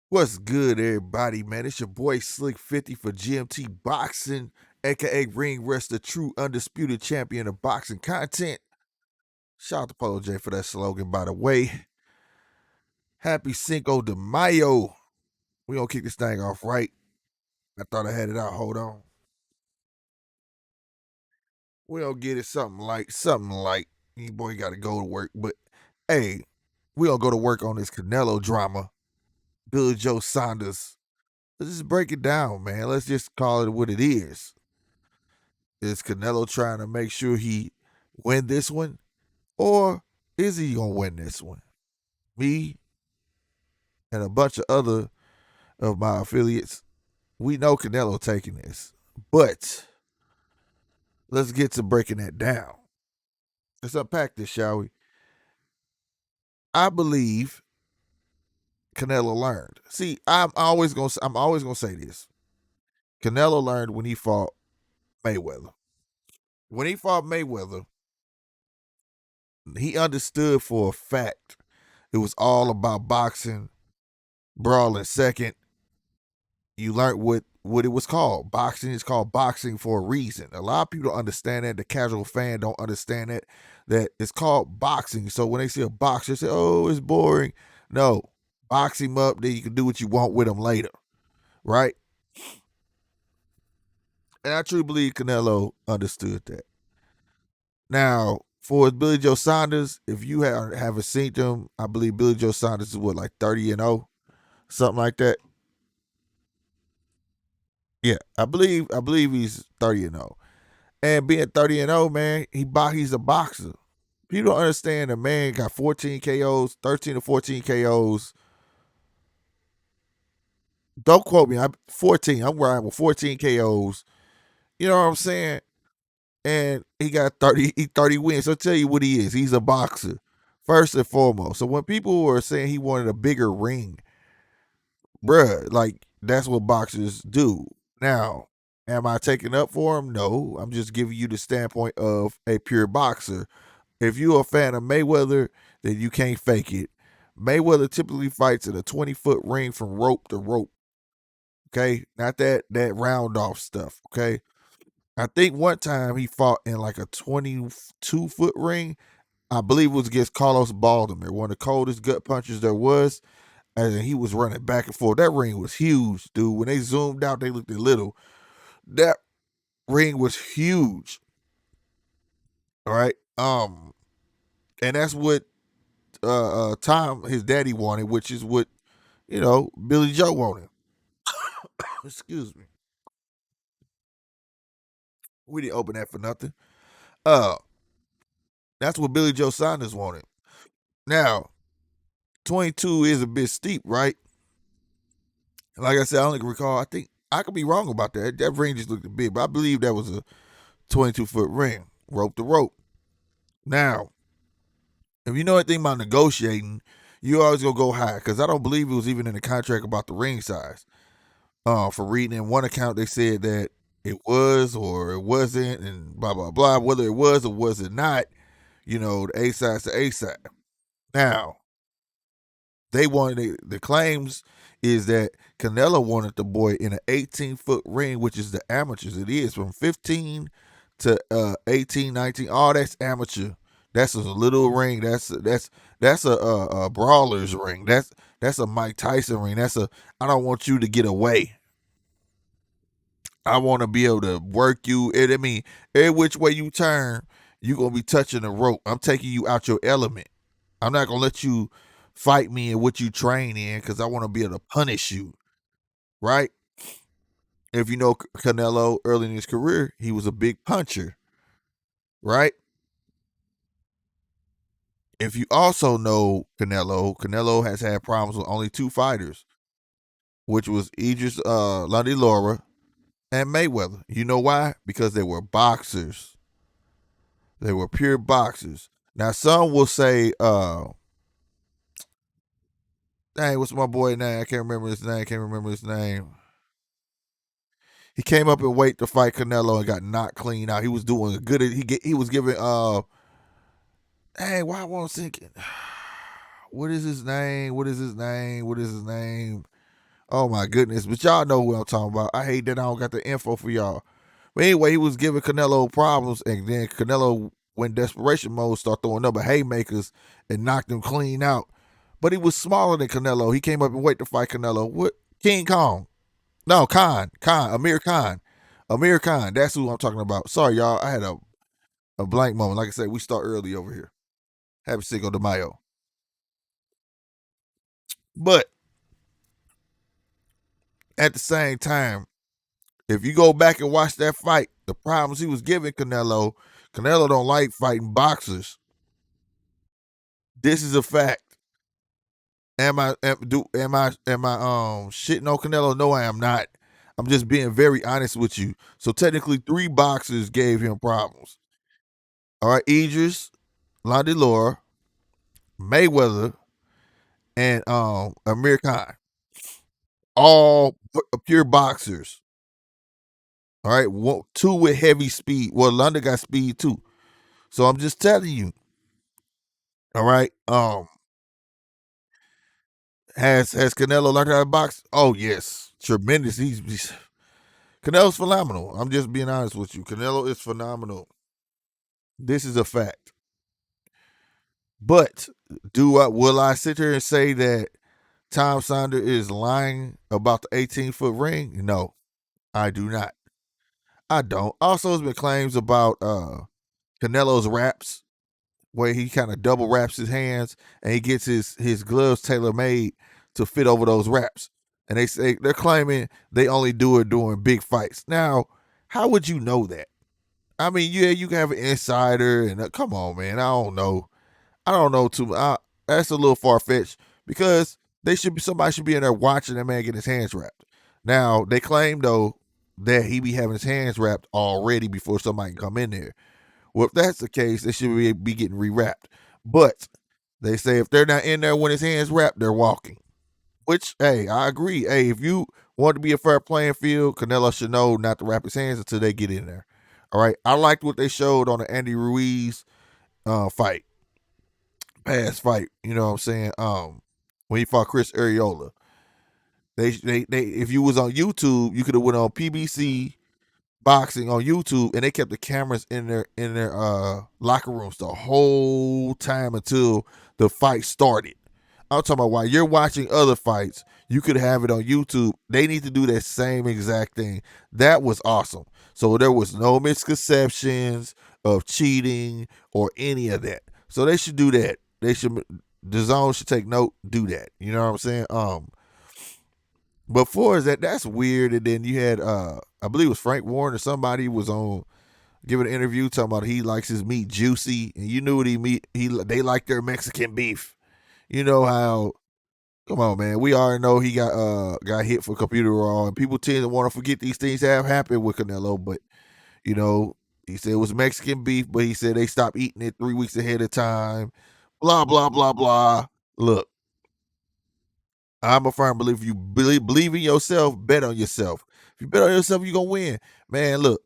What's good, everybody, man? It's your boy Slick 50 for GMT Boxing, aka Ring Rust, the true undisputed champion of boxing content. Shout out to Polo J for that slogan, by the way. Happy Cinco de Mayo. We gonna kick this thing off right. I thought I had it out. Hold on. We gonna get it something like, something like. You boy gotta go to work, but hey, we gonna go to work on this Canelo drama. Billy Joe Saunders. Let's just break it down, man. Let's just call it what it is. Is Canelo trying to make sure he win this one, or is he gonna win this one? Me and a bunch of other of my affiliates, we know Canelo taking this, but let's get to breaking that down. Let's unpack this, shall we? I believe Canelo learned. See, I'm always gonna say this. Canelo learned when he fought Mayweather. When he fought Mayweather, he understood for a fact it was all about boxing, brawling second. You learned what it was called. Boxing is called boxing for a reason. A lot of people don't understand that. The casual fan don't understand that it's called boxing. So when they see a boxer, they say, "Oh, it's boring." No, box him up, then you can do what you want with him later, right? And I truly believe Canelo understood that. Now, for Billy Joe Saunders, if you haven't seen him, I believe Billy Joe Saunders is what, like 30-0, something like that. Yeah, I believe he's 30-0. And being 30-0, man, he's a boxer. People don't understand the man got 14 KOs, 13 to 14 KOs. Don't quote me. I'm 14. I'm where I'm with 14 KOs. You know what I'm saying? And he got 30 wins. So I'll tell you what he is. He's a boxer, first and foremost. So when people were saying he wanted a bigger ring, bruh, like that's what boxers do. Now, am I taking up for him? No. I'm just giving you the standpoint of a pure boxer. If you're a fan of Mayweather, then you can't fake it. Mayweather typically fights in a 20-foot ring from rope to rope. Okay, not that round off stuff. Okay, I think one time he fought in like a 22-foot ring. I believe it was against Carlos Baldomir, one of the coldest gut punchers there was. And he was running back and forth. That ring was huge, dude. When they zoomed out, they looked a little. That ring was huge. All right. And that's what Tom, his daddy, wanted, which is what Billy Joe wanted. Excuse me. We didn't open that for nothing. Uh, that's what Billy Joe Saunders wanted. Now, 22 is a bit steep, right? Like I said, I only can recall. I think I could be wrong about that. That ring just looked big, but I believe that was a 22-foot ring, rope to rope. Now, if you know anything about negotiating, you always gonna go high because I don't believe it was even in the contract about the ring size. For reading in one account, they said that it was or it wasn't, and blah blah blah. Whether it was or was it not, the A side's the A side. Now they wanted the claims is that Canelo wanted the boy in an 18-foot ring, which is the amateurs. It is from 15 to 18, 19. All that's amateur. That's a little ring. That's a brawler's ring. That's a Mike Tyson ring. I don't want you to get away. I want to be able to work you. I mean, every which way you turn, you're gonna be touching the rope. I'm taking you out your element. I'm not gonna let you fight me in what you train in because I want to be able to punish you. Right? If you know Canelo early in his career, he was a big puncher. Right? If you also know Canelo has had problems with only two fighters, which was Idris Lundy Laura and Mayweather. You know why? Because they were boxers. They were pure boxers. Now some will say, dang, what's my boy name? I can't remember his name. Can't remember his name. He came up in weight to fight Canelo and got knocked clean out. He was doing a good. He was giving. Dang, why I was thinking. What is his name? What is his name? What is his name? Oh my goodness. But y'all know what I'm talking about. I hate that I don't got the info for y'all. But anyway, he was giving Canelo problems, and then Canelo went desperation mode, started throwing number haymakers and knocked him clean out. But he was smaller than Canelo. He came up and wait to fight Canelo. What? King Kong. No, Amir Khan. Amir Khan. That's who I'm talking about. Sorry, y'all. I had a blank moment. Like I said, we start early over here. Happy Cinco de Mayo. But at the same time, if you go back and watch that fight, the problems he was giving Canelo, Canelo don't like fighting boxers. This is a fact. Am I shitting on Canelo? No, I am not. I'm just being very honest with you. So technically, three boxers gave him problems. All right, Idris, Landilor, Mayweather, and Amir Khan, all pure boxers. All right, two with heavy speed. Well, London got speed too. So I'm just telling you. All right. Has Canelo learned how to box? Oh yes, tremendous. He's Canelo's phenomenal. I'm just being honest with you. Canelo is phenomenal. This is a fact. But will I sit here and say that Tom Saunders is lying about the 18-foot ring? No, I do not. I don't. Also, there's been claims about Canelo's wraps, where he kind of double wraps his hands and he gets his gloves tailor made to fit over those wraps. And they're claiming they only do it during big fights. Now, how would you know that? I mean, yeah, you can have an insider, and come on, man. I don't know too. That's a little far fetched because somebody should be in there watching that man get his hands wrapped. Now they claim though that he be having his hands wrapped already before somebody can come in there. Well, if that's the case, they should be getting rewrapped. But they say if they're not in there when his hands wrapped, they're walking. Which, hey, I agree. Hey, if you want to be a fair playing field, Canelo should know not to wrap his hands until they get in there. All right. I liked what they showed on the Andy Ruiz fight, past fight. You know what I'm saying? When he fought Chris Arreola. They if you was on YouTube, you could have went on PBC boxing on YouTube, and they kept the cameras in their locker rooms the whole time until the fight started. I'm talking about while you're watching other fights, you could have it on YouTube. They need to do that same exact thing. That was awesome. So there was no misconceptions of cheating or any of that. So they should do that. The zone should take note, do that. You know what I'm saying? Before that, that's weird. And then you had I believe it was Frank Warren or somebody was on giving an interview talking about he likes his meat juicy, and you knew what they like their Mexican beef. You know how, come on, man. We already know he got hit for computer wrong, and people tend to want to forget these things have happened with Canelo. But you know, he said it was Mexican beef, but he said they stopped eating it 3 weeks ahead of time. Blah blah blah blah. Look, I'm a firm believer. If you believe in yourself, bet on yourself. If you bet on yourself, you're gonna win. Man, look,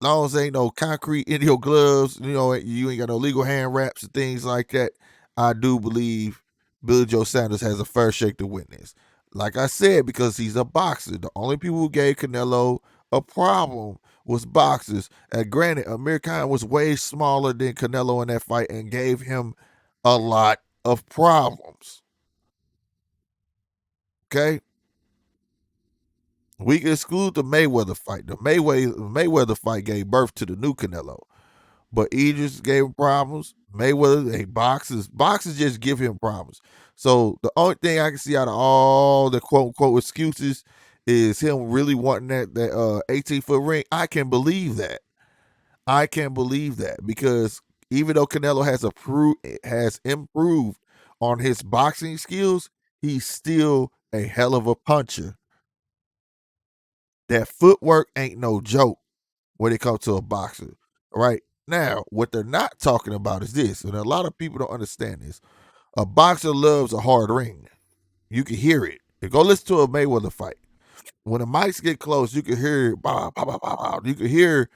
long as ain't no concrete in your gloves, you know, you ain't got no legal hand wraps and things like that. I do believe Billy Joe Sanders has a fair shake to witness. Like I said, because he's a boxer. The only people who gave Canelo a problem was boxers. And granted, Amir Khan was way smaller than Canelo in that fight and gave him a lot of problems. Okay? We can exclude the Mayweather fight. The Mayweather fight gave birth to the new Canelo. But Idris gave him problems. Mayweather, boxers just give him problems. So the only thing I can see out of all the quote unquote excuses is him really wanting that 18-foot ring. I can believe that. I can believe that because even though Canelo has improved on his boxing skills, he's still a hell of a puncher. That footwork ain't no joke when it comes to a boxer. Right? Now, what they're not talking about is this, and a lot of people don't understand this. A boxer loves a hard ring. You can hear it. You go listen to a Mayweather fight. When the mics get close, you can hear pow, pow, pow, pow, pow. You can hear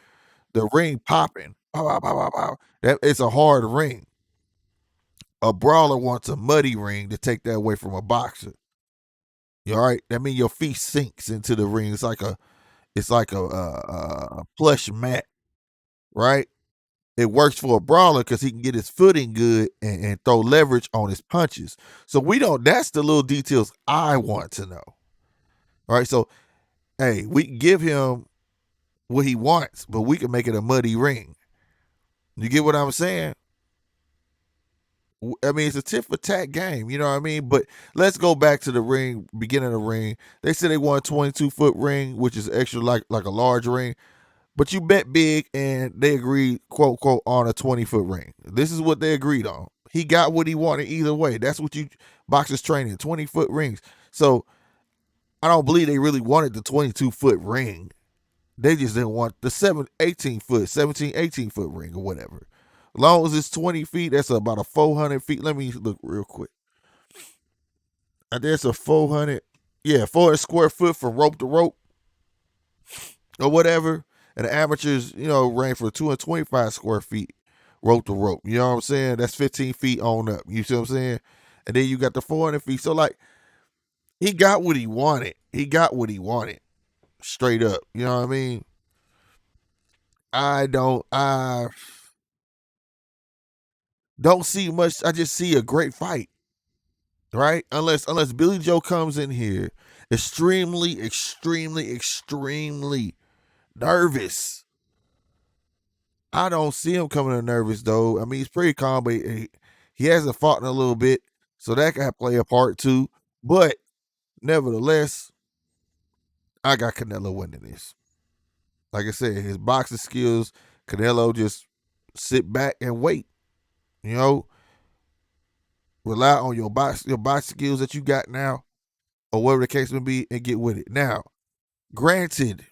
the ring popping. Pow, pow, pow, pow, pow. That it's a hard ring. A brawler wants a muddy ring to take that away from a boxer. You all right? That means your feet sinks into the ring. It's like a plush mat, right? It works for a brawler because he can get his footing good and throw leverage on his punches. So we don't. That's the little details I want to know. All right. So hey, we can give him what he wants, but we can make it a muddy ring. You get what I'm saying? I mean, it's a tit for tat game. You know what I mean? But let's go back to the ring, beginning of the ring. They said they want a 22-foot ring, which is extra like a large ring. But you bet big, and they agreed, quote, quote, on a 20-foot ring. This is what they agreed on. He got what he wanted either way. That's what you boxers training, 20-foot rings. So I don't believe they really wanted the 22-foot ring. They just didn't want the 18-foot, 17, 18-foot ring or whatever. As long as it's 20 feet, that's about a 400 feet. Let me look real quick. There's a 400, 400 square foot from rope to rope or whatever. And the amateurs, range for 225 square feet rope to rope. You know what I'm saying? That's 15 feet on up. You see what I'm saying? And then you got the 400 feet. So, like, he got what he wanted. He got what he wanted. Straight up. You know what I mean? I don't see much. I just see a great fight. Right? Unless Billy Joe comes in here extremely, extremely, extremely nervous. I don't see him coming in nervous though. I mean, he's pretty calm, but he hasn't fought in a little bit, so that can play a part too. But nevertheless, I got Canelo winning this. Like I said, his boxing skills, Canelo just sit back and wait. You know, rely on your box skills that you got now, or whatever the case may be, and get with it. Now, granted,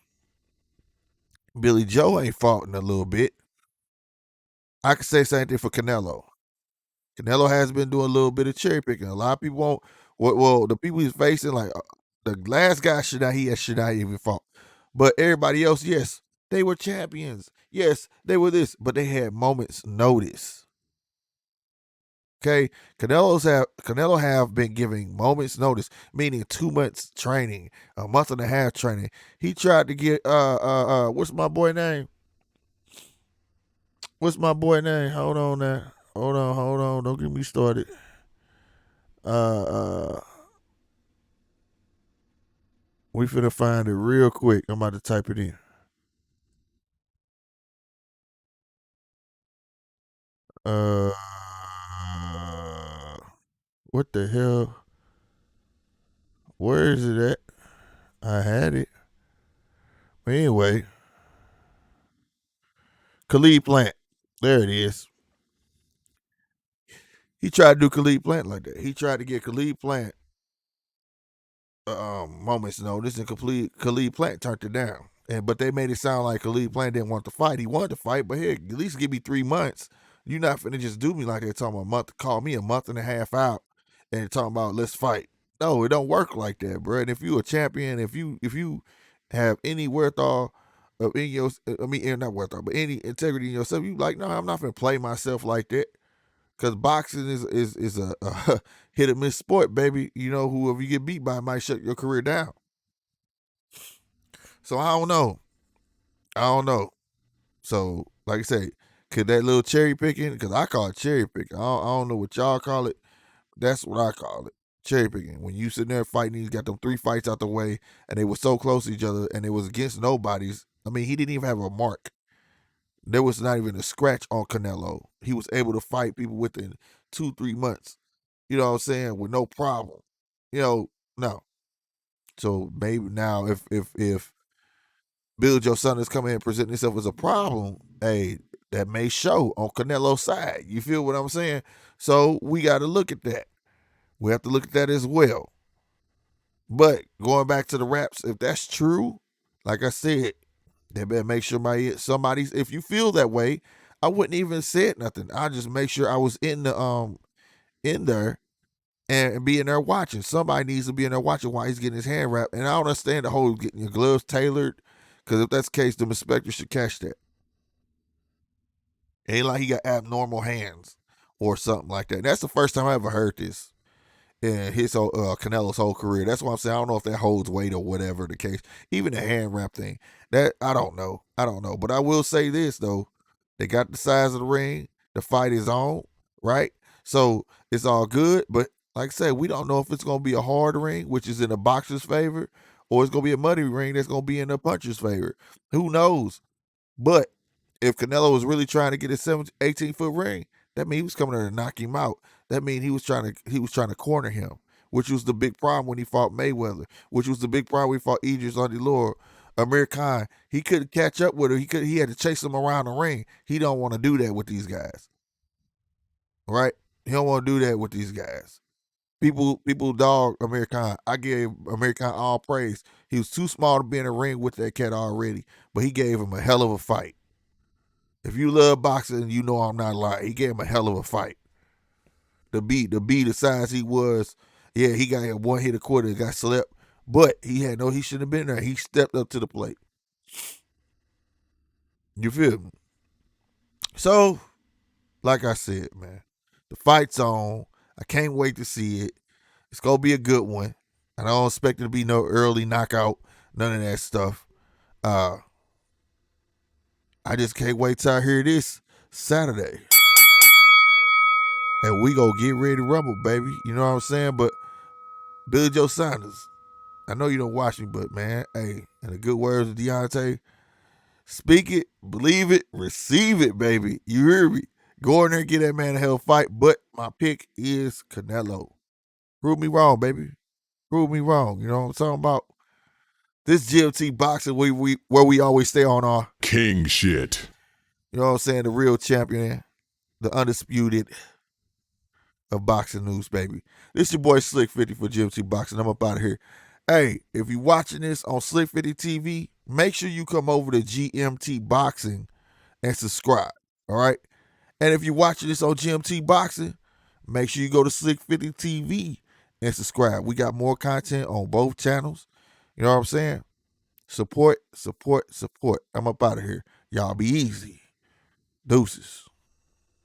Billy Joe ain't fought in a little bit. I could say same thing for Canelo. Canelo has been doing a little bit of cherry picking. A lot of people won't. Well, the people he's facing, like the last guy should not even fought. But everybody else, yes, they were champions. Yes, they were this, but they had moments notice. Okay, Canelo have been giving moments notice, meaning 2 months training, a month and a half training. He tried to get what's my boy name? What's my boy name? Hold on now. Hold on. Don't get me started. Uh uh we finna find it real quick. I'm about to type it in. Uh what the hell? Where is it at? I had it. But anyway, Khalid Plant. There it is. He tried to do Khalid Plant like that. He tried to get Khalid Plant moments notice, and complete Khalid Plant turned it down. But they made it sound like Khalid Plant didn't want to fight. He wanted to fight, but hey, at least give me 3 months. You're not finna just do me like they're talking about a month. Call me a month and a half out and talking about let's fight. No, it don't work like that, bro. And if you a champion, if you have any wherewithal of in your, I mean, not wherewithal, but any integrity in yourself, you like, no, I'm not gonna play myself like that. Cause boxing is a hit or miss sport, baby. You know, whoever you get beat by might shut your career down. So I don't know. I don't know. So like I say, could that little cherry picking? Because I call it cherry picking. I don't know what y'all call it. That's what I call it. Cherry picking. When you sitting there fighting, he's got them 3 fights out the way, and they were so close to each other, and it was against nobody's. I mean, he didn't even have a mark. There was not even a scratch on Canelo. He was able to fight people within 2, 3 months. You know what I'm saying? With no problem. No. So maybe now if Bill Joe Saunders come in and present himself as a problem, hey, that may show on Canelo's side. You feel what I'm saying? So we got to look at that. We have to look at that as well. But going back to the raps, if that's true, like I said, they better make sure somebody's. If you feel that way, I wouldn't even say nothing. I just make sure I was in there and be in there watching. Somebody needs to be in there watching while he's getting his hand wrapped. And I don't understand the whole getting your gloves tailored, because if that's the case, the inspector should catch that. It ain't like he got abnormal hands or something like that. And that's the first time I ever heard this. in his whole Canelo's whole career. That's what I'm saying. I don't know if that holds weight or whatever the case. Even the hand wrap thing, that I don't know. I don't know. But I will say this though, they got the size of the ring. The fight is on, right? So it's all good. But like I said, we don't know if it's gonna be a hard ring, which is in the boxer's favor, or it's gonna be a muddy ring that's gonna be in the puncher's favor. Who knows? But if Canelo was really trying to get his 18-foot ring, that means he was coming there to knock him out. That means he was trying to corner him, which was the big problem when he fought Mayweather, which was the big problem when he fought Idris Undilor. Amir Khan, he couldn't catch up with him. He had to chase him around the ring. He don't want to do that with these guys, right? He don't want to do that with these guys. People dog Amir Khan. I gave Amir Khan all praise. He was too small to be in a ring with that cat already, but he gave him a hell of a fight. If you love boxing, you know I'm not lying. He gave him a hell of a fight. The size he was, yeah, he got one hit a quarter, got slept, but he shouldn't have been there. He stepped up to the plate. You feel me? So, like I said, man, the fight's on. I can't wait to see it. It's gonna be a good one. I don't expect it to be no early knockout, none of that stuff. Uh, I just can't wait till I hear this Saturday. And we go get ready to rumble, baby. You know what I'm saying? But Billy Joe Saunders, I know you don't watch me, but man, hey, in the good words of Deontay, speak it, believe it, receive it, baby. You hear me? Go in there and get that man a hell fight. But my pick is Canelo. Prove me wrong, baby. Prove me wrong. You know what I'm talking about? This GMT boxing where we always stay on our king shit. You know what I'm saying? The real champion, the undisputed of boxing news, baby. This your boy Slick 50 for GMT Boxing. I'm up out of here. Hey, if you're watching this on Slick 50 TV, make sure you come over to GMT Boxing and subscribe. All right. And if you're watching this on GMT Boxing, make sure you go to Slick 50 TV and subscribe. We got more content on both channels. You know what I'm saying? Support, support, support. I'm up out of here. Y'all be easy. Deuces.